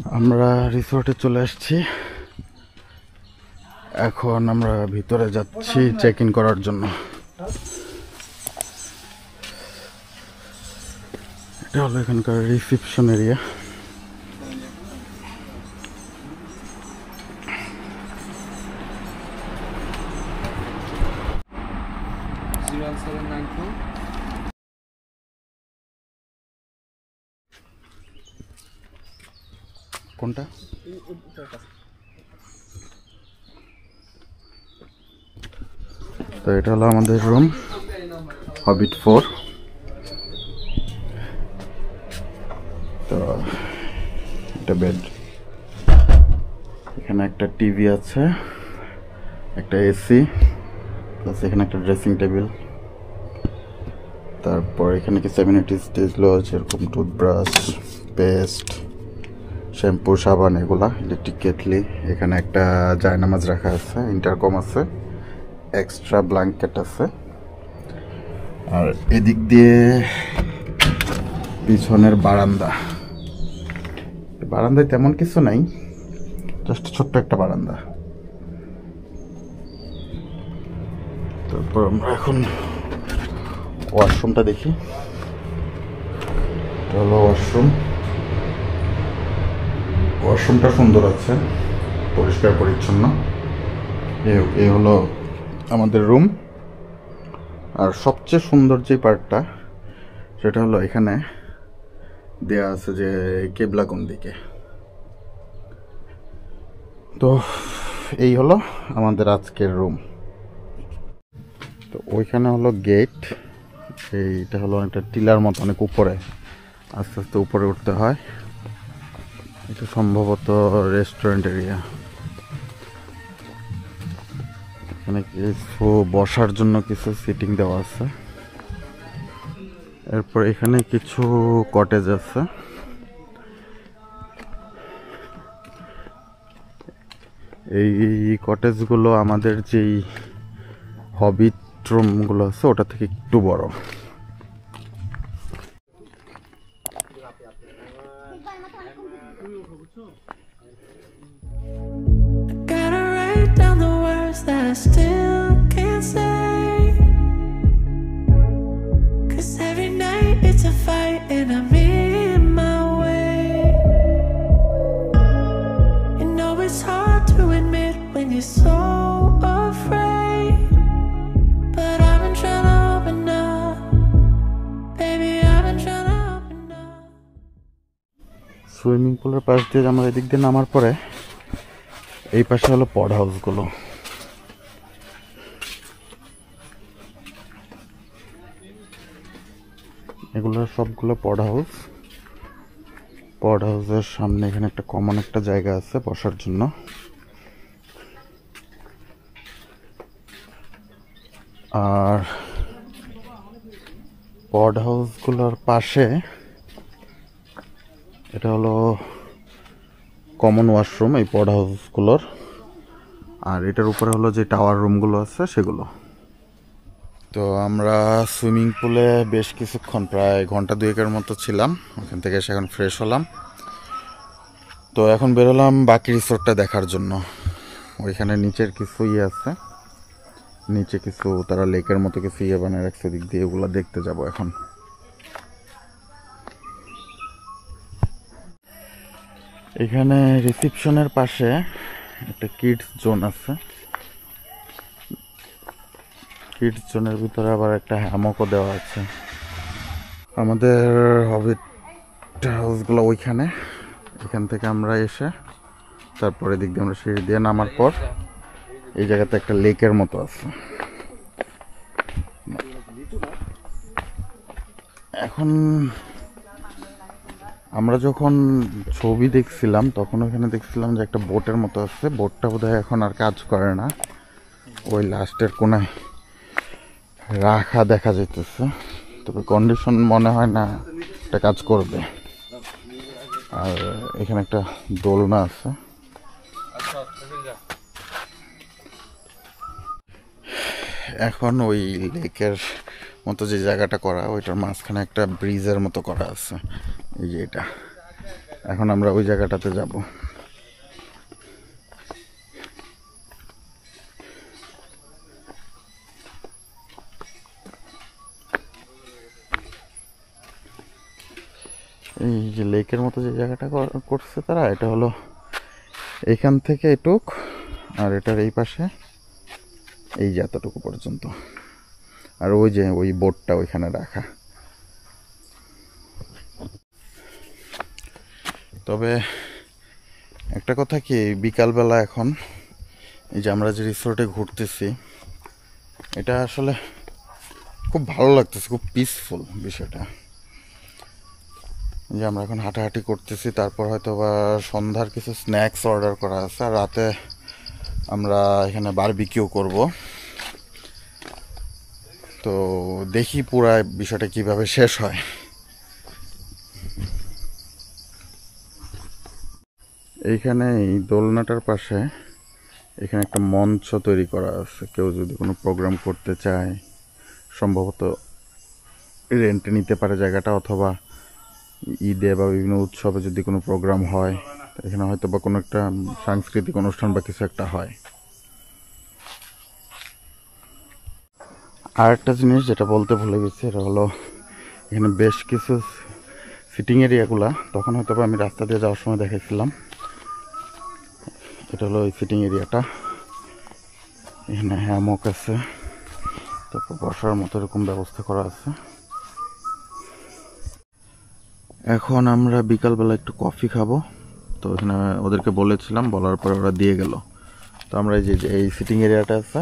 আমরা রিসোর্টে চলে আসছি। এখন আমরা ভিতরে যাচ্ছি চেক ইন করার জন্য। এটা হলো এখানকার রিসেপশন এরিয়া। কোনটা? তো এটা হলো আমাদের রুম, হবিট 4। তো এটা বেড, এখানে একটা টিভি আছে, একটা এসি, প্লাস এখানে একটা ড্রেসিং টেবিল। তারপর এখানে কিছু অ্যামিনিটিস দিয়েছিল, যেরকম টুথব্রাশ, পেস্ট, শ্যাম্পু, সাবান, এগুলা, ইলেকট্রিক কেটলি। এখানে একটা জায়নামাজ রাখা আছে, ইন্টারকম আছে, এক্সট্রা ব্ল্যাঙ্কেট আছে। আর এদিক দিয়ে পিছনের বারান্দায় তেমন কিছু নাই, জাস্ট ছোট্ট একটা বারান্দা। তারপর আমরা এখন ওয়াশরুমটা দেখি। এটা হলো ওয়াশরুমটা সুন্দর আছে, পরিষ্কার পরিচ্ছন্ন। এই হলো আমাদের রুম। আর সবচেয়ে সুন্দর যে পার্টটা, সেটা হলো এখানে দেয়া আছে যে কেবলা কোন দিকে। তো এই হলো আমাদের আজকের রুম। তো ওইখানে হলো গেট, এইটা হলো একটা টিলার মতো, অনেক উপরে, আস্তে আস্তে উপরে উঠতে হয়। এটা সম্ভবত রেস্টুরেন্ট এরিয়া। এখানে কিছু বসার জন্য কিছু সিটিং দেওয়া আছে। এরপর এখানে কিছু কটেজ আছে। এই কটেজগুলো আমাদের যেই হবিট রুমগুলো আছে ওটা থেকে একটু বড়। সুইমিং পুলের পাশ দিয়ে আমরা এদিক দিয়ে নামার পরে এই পাশে হলো পড হাউসগুলো। এগুলো সবগুলো পড হাউসের সামনে এখানে একটা কমন একটা জায়গা আছে বসার জন্য। আর পড হাউসগুলোর পাশে এটা হলো কমন ওয়াশরুম এই পড হাউসগুলোর। আর এটার উপরে হলো যে টাওয়ার রুমগুলো আছে সেগুলো। তো আমরা সুইমিং পুলে বেশ কিছুক্ষণ, প্রায় ঘন্টা 2-এর মতো ছিলাম। ওখান থেকে এসে এখন ফ্রেশ হলাম। তো এখন বেরোলাম বাকি রিসোর্টটা দেখার জন্য। ওইখানে নিচের কিছু আছে, নিচে কিছু তারা লেকের মতো কিছু বানিয়ে রাখছে, দিক দিয়ে ওগুলো দেখতে যাব এখন। এখানে রিসেপশনের পাশে একটা কিডস জোন আছে। কিডস জোনের ভিতরে আবার একটা হ্যামকও দেওয়া আছে। আমাদের হবিট হাউসগুলো ওইখানে। এখান থেকে আমরা এসে তারপরে দিক দিয়ে আমরা সিঁড়ি দিয়ে নামার পর এই জায়গাতে একটা লেকের মতো আছে। এখন আমরা যখন ছবি দেখছিলাম তখন ওখানে দেখছিলাম যে একটা বোটের মতো আছে। বোটটা বোধহয় এখন আর কাজ করে না, ওই লাস্টের কোনায় রাখা দেখা যাইতেছে, তবে কন্ডিশন মনে হয় না এটা কাজ করবে। আর এখানে একটা দোলনা আছে। এখন ওই লেকের মতো যে জায়গাটা করা, ওইটার মাঝখানে একটা ব্রিজের মতো করা আছে। এই যে এটা এখন আমরা ওই জায়গাটাতে যাব। এই যে লেকের মতো যে জায়গাটা করছে তারা, এটা হলো এইখান থেকে এটুক, আর এটার এই পাশে এই যে এতটুকু পর্যন্ত, আর ওই যে ওই বোটটা ওইখানে রাখা। তবে একটা কথা কি, বিকালবেলা এখন এই যে আমরা যে রিসোর্টে ঘুরতেছি, এটা আসলে খুব ভালো লাগতেছে, খুব পিসফুল বিষয়টা। যে আমরা এখন হাঁটাহাঁটি করতেছি, তারপর হয়তো বা সন্ধ্যার কিছু স্ন্যাক্স অর্ডার করা আছে, আর রাতে আমরা এখানে বারবিকিউ করব। তো দেখি পুরা বিষয়টা কিভাবে শেষ হয়। এইখানে এই দোলনাটার পাশে এখানে একটা মঞ্চ তৈরি করা আছে, কেউ যদি কোনো প্রোগ্রাম করতে চায় সম্ভবত রেন্টে নিতে পারে জায়গাটা, অথবা ঈদে বা বিভিন্ন উৎসবে যদি কোনো প্রোগ্রাম হয়, এখানে হয়তো বা কোনো একটা সাংস্কৃতিক অনুষ্ঠান বা কিছু একটা হয়। আর একটা জিনিস যেটা বলতে ভুলে গেছি, এটা হলো এখানে বেশ কিছু সিটিং এরিয়াগুলা তখন হয়তো বা আমি রাস্তা দিয়ে যাওয়ার সময় দেখেছিলাম। এটা হলো ওই সিটিং এরিয়াটা, এখানে হ্যামক আছে, তারপর বসার মতো এরকম ব্যবস্থা করা আছে। এখন আমরা বিকালবেলা একটু কফি খাবো, তো এখানে ওদেরকে বলেছিলাম, বলার পরে ওরা দিয়ে গেল। তো আমরা এই যে এই সিটিং এরিয়াটা আছে,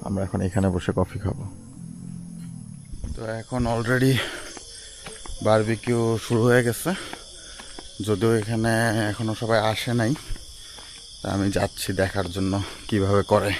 আমরা এখন এখানে বসে কফি খাবো। তো এখন অলরেডি বারবিকিউ শুরু হয়ে গেছে, যদিও এখানে এখনো সবাই আসে নাই। তা আমি যাচ্ছি দেখার জন্য কিভাবে করে।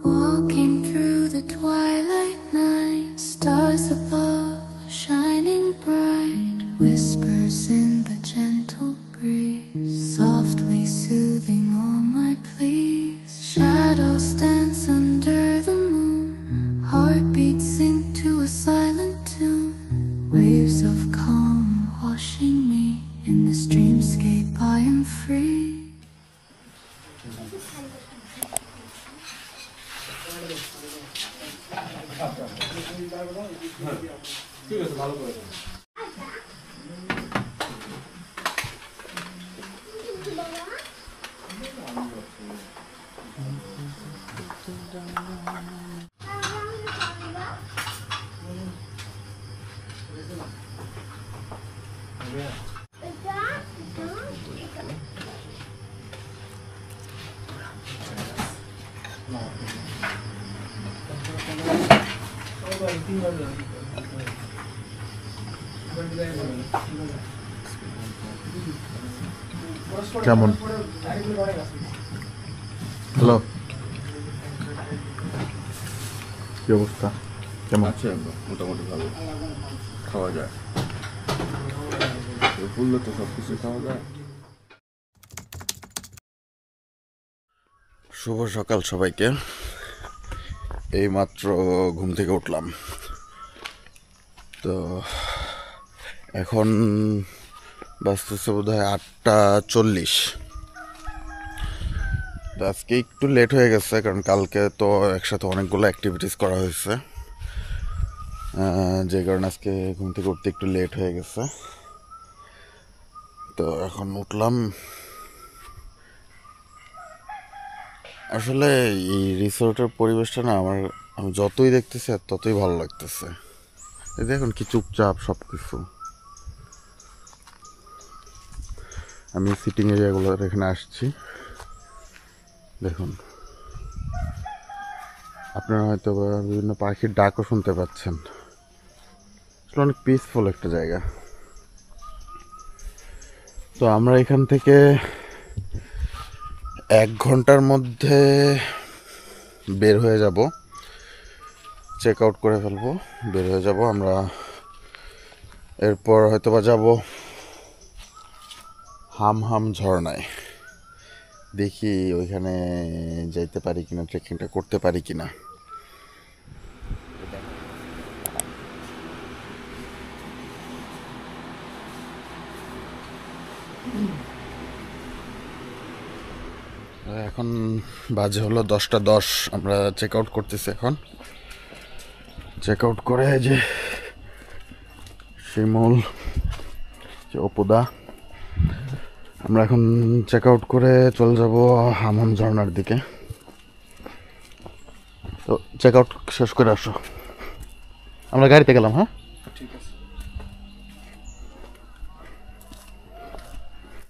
Walking through the twilight night, stars above shining bright, whispers in the gentle breeze, softly soothing all my pleas. Shadows dance under the moon, heartbeats sink to a silent tune, waves of calm washing me, in this dreamscape I am free. কেমন? Hello, কি অবস্থা? কেমন আছে? মোটামুটি ভালো, খাওয়া যায়। বললে তো সব কিছু খাওয়া যায়। শুভ সকাল সবাইকে। এইমাত্র ঘুম থেকে উঠলাম, তো এখন বাজতেছে বোধহয় 8:40। তো আজকে একটু লেট হয়ে গেছে, কারণ কালকে তো একসাথে অনেকগুলো অ্যাক্টিভিটিস করা হয়েছে, যে কারণে আজকে ঘুম থেকে উঠতে একটু লেট হয়ে গেছে। তো এখন উঠলাম। আসলে এই রিসোর্টের পরিবেশটা না আমি যতই দেখতেছি আর ততই ভালো লাগতেছে। এই দেখুন কি চুপচাপ সব কিছু। আমি সিটিং এরিয়াগুলোর এখানে আসছি, দেখুন আপনারা হয়তো বা বিভিন্ন পাখির ডাকও শুনতে পাচ্ছেন। আসলে অনেক পিসফুল একটা জায়গা। তো আমরা এখান থেকে 1 ঘন্টার মধ্যে বের হয়ে যাব, চেক আউট করে ফেলবো, বের হয়ে যাব আমরা। এরপর হয়তো বা যাব হামহাম ঝর্ণায়, দেখি ওইখানে যাইতে পারি কিনা, ট্রেকিংটা করতে পারি কিনা। এখন বাজে হলো 10টা 10, আমরা চেক আউট করতেছি এখন। চেক আউট করে যে শিমুল, যে অপুদা, আমরা এখন চেক আউট করে চলে যাব হামহাম ঝর্ণার দিকে। তো চেক আউট শেষ করে আসো, আমরা গাড়িতে গেলাম। হ্যাঁ, ঠিক আছে।